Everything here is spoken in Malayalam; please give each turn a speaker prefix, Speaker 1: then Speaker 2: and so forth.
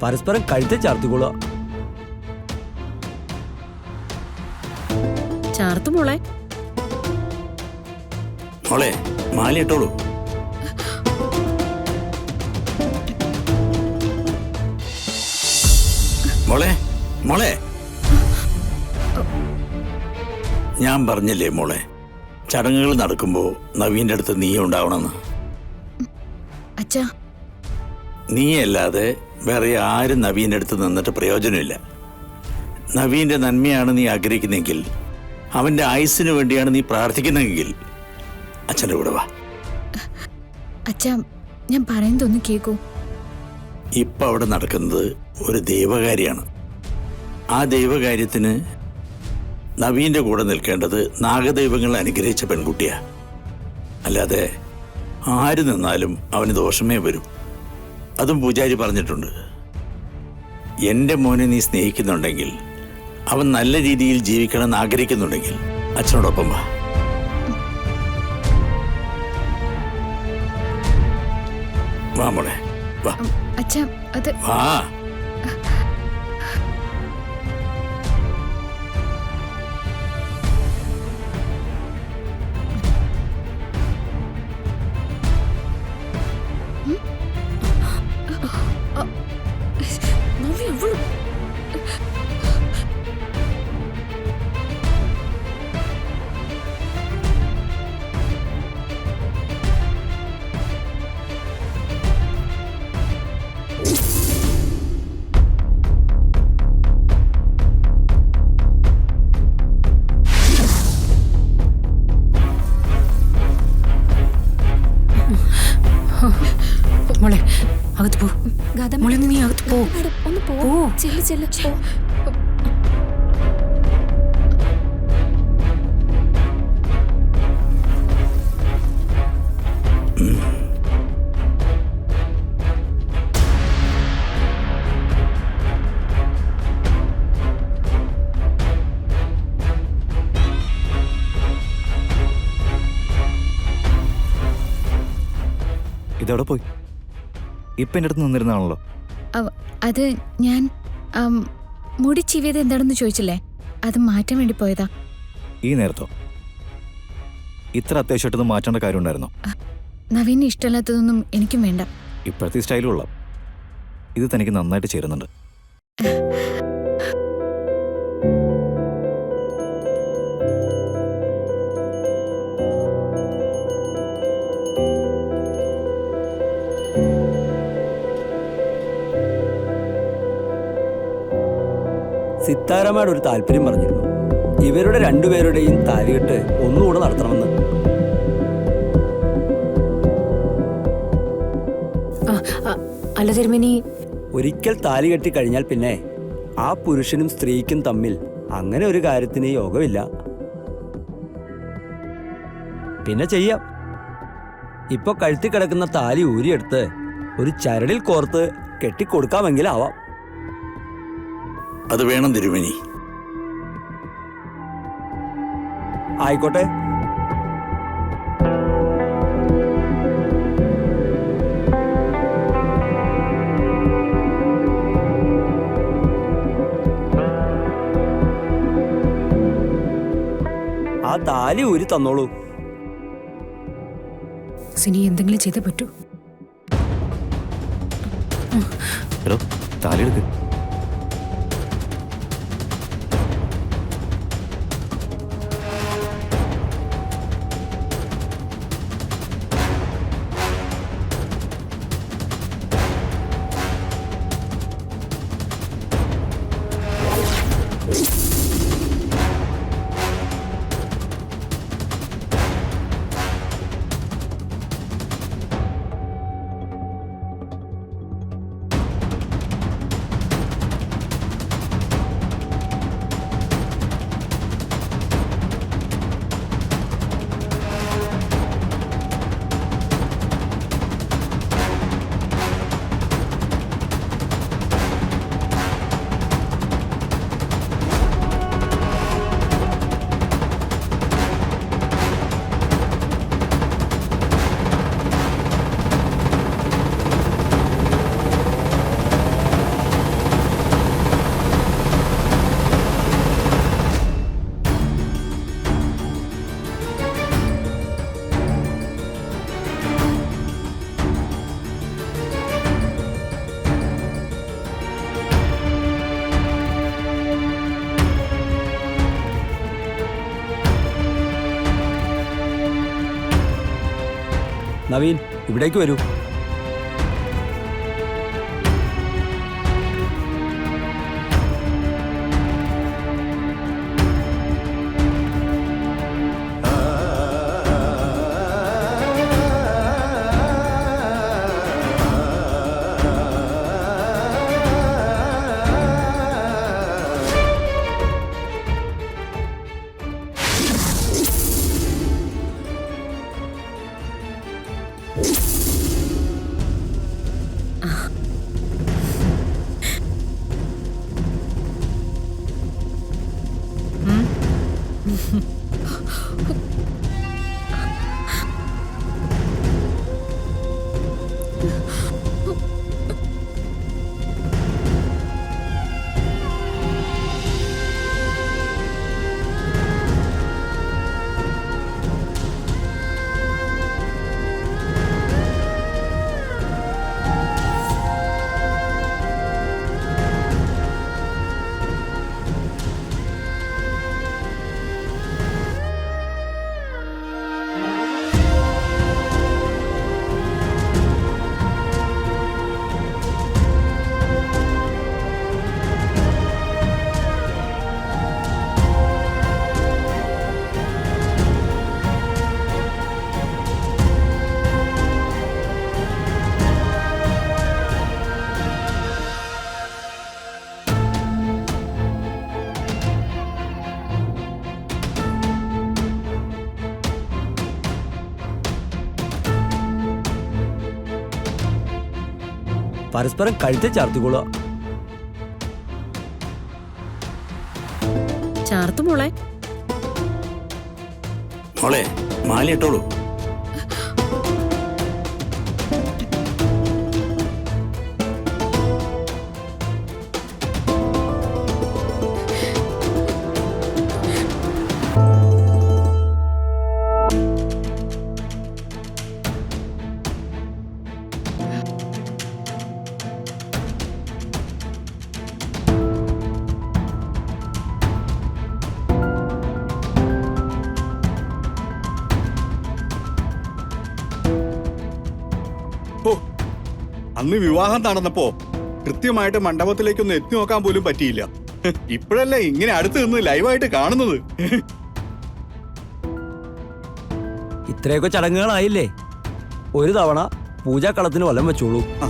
Speaker 1: പരസ്പരം കഴുത്തെ ചാർത്തിക്കൊള്ളുക.
Speaker 2: ചാർത്തു മോളെ.
Speaker 3: മോളെ മാല ഇട്ടോളൂ. മോളെ മോളെ ഞാൻ പറഞ്ഞില്ലേ മോളെ, ചടങ്ങുകൾ നടക്കുമ്പോ നവീന്റെ അടുത്ത് നീ ഉണ്ടാവണമെന്ന്.
Speaker 2: അച്ഛാ,
Speaker 3: നീയല്ലാതെ വേറെ ആരും നവീന്റെ അടുത്ത് നിന്നിട്ട് പ്രയോജനമില്ല. നവീന്റെ നന്മയാണ് നീ ആഗ്രഹിക്കുന്നെങ്കിൽ, അവന്റെ ആയുസ്സിന് വേണ്ടിയാണ് നീ പ്രാർത്ഥിക്കുന്നെങ്കിൽ അച്ഛൻ്റെ കൂടെ വാ.
Speaker 2: അച്ഛാ, ഞാൻ പറയുന്നതൊന്ന് കേൾക്കൂ.
Speaker 3: ഇപ്പൊ അവിടെ നടക്കുന്നത് ഒരു ദൈവകാര്യമാണ്. ആ ദൈവകാര്യത്തിന് നവീന്റെ കൂടെ നിൽക്കേണ്ടത് നാഗദൈവങ്ങൾ അനുഗ്രഹിച്ച പെൺകുട്ടിയാ. അല്ലാതെ ആര് നിന്നാലും അവന് ദോഷമേ വരും. അതും പൂജാരി പറഞ്ഞിട്ടുണ്ട്. എൻ്റെ മോനെ നീ സ്നേഹിക്കുന്നുണ്ടെങ്കിൽ, അവൻ നല്ല രീതിയിൽ ജീവിക്കണമെന്ന് ആഗ്രഹിക്കുന്നുണ്ടെങ്കിൽ അച്ഛനോടൊപ്പം വാ. വാ മോളെ വാ.
Speaker 2: അച്ഛാ, അത്
Speaker 3: വാ.
Speaker 4: മോളെ അകത്ത് പോ. മോളെ നീ അകത്ത് പോ.
Speaker 2: ഒന്ന് പോ. ചെല്ല് ചെല്ല് പോ.
Speaker 5: ഇതവിടെ പോയി? ഇപ്പം എൻ്റെ അടുത്ത് നിന്നിരുന്നാണല്ലോ.
Speaker 2: അത് ഞാൻ മുടി ചീവിയത് എന്താണെന്ന് ചോദിച്ചില്ലേ, അത് മാറ്റാൻ വേണ്ടി പോയതാ.
Speaker 5: ഈ നേരത്തോ? ഇത്ര അത്യാവശ്യമായിട്ടൊന്നും മാറ്റേണ്ട കാര്യം ഉണ്ടായിരുന്നോ?
Speaker 2: നവീന് ഇഷ്ടമല്ലാത്തതൊന്നും എനിക്കും വേണ്ട.
Speaker 5: ഇപ്പോഴത്തെ സ്റ്റൈലും ഉള്ള ഇത് തനിക്ക് നന്നായിട്ട് ചേരുന്നുണ്ട്.
Speaker 1: സിത്താരമ്മയുടെ ഒരു താല്പര്യം പറഞ്ഞിരുന്നു, ഇവരുടെ രണ്ടുപേരുടെയും താലികെട്ട് ഒന്നുകൂടെ നടത്തണമെന്ന്.
Speaker 4: അല്ല തിരുമേനി,
Speaker 1: ഒരിക്കൽ താലി കെട്ടി കഴിഞ്ഞാൽ പിന്നെ ആ പുരുഷനും സ്ത്രീക്കും തമ്മിൽ അങ്ങനെ ഒരു കാര്യത്തിന് യോഗമില്ല. പിന്നെ ചെയ്യാം. ഇപ്പൊ കഴുത്തി കിടക്കുന്ന താലി ഊരിയെടുത്ത് ഒരു ചരടിൽ കോർത്ത് കെട്ടിക്കൊടുക്കാമെങ്കിലാവാം.
Speaker 3: അത് വേണം തിരുമേനി.
Speaker 1: ആയിക്കോട്ടെ. ആ താലി ഊരി തന്നോളൂ.
Speaker 4: സിനി എന്തെങ്കിലും ചെയ്തേ പറ്റൂ.
Speaker 5: ഹലോ, താലിയെടുക്ക്.
Speaker 1: നവീൻ, ഇവിടേക്ക് വരൂ. പരസ്പരം കഴുത്തെ ചാർത്തിക്കൊള്ളുക.
Speaker 4: ചാർത്തു മോളെ.
Speaker 3: മോളെ മാലയിട്ടോളൂ.
Speaker 6: അന്ന് വിവാഹം നടന്നപ്പോ കൃത്യമായിട്ട് മണ്ഡപത്തിലേക്കൊന്ന് എത്തി നോക്കാൻ പോലും പറ്റിയില്ല. ഇപ്പോഴല്ലേ ഇങ്ങനെ അടുത്ത് നിന്ന് ലൈവായിട്ട് കാണുന്നത്.
Speaker 1: ഇത്രയൊക്കെ ചടങ്ങുകളായില്ലേ, ഒരു തവണ പൂജാക്കളത്തിന് വലം വെച്ചോളൂ.
Speaker 6: ആ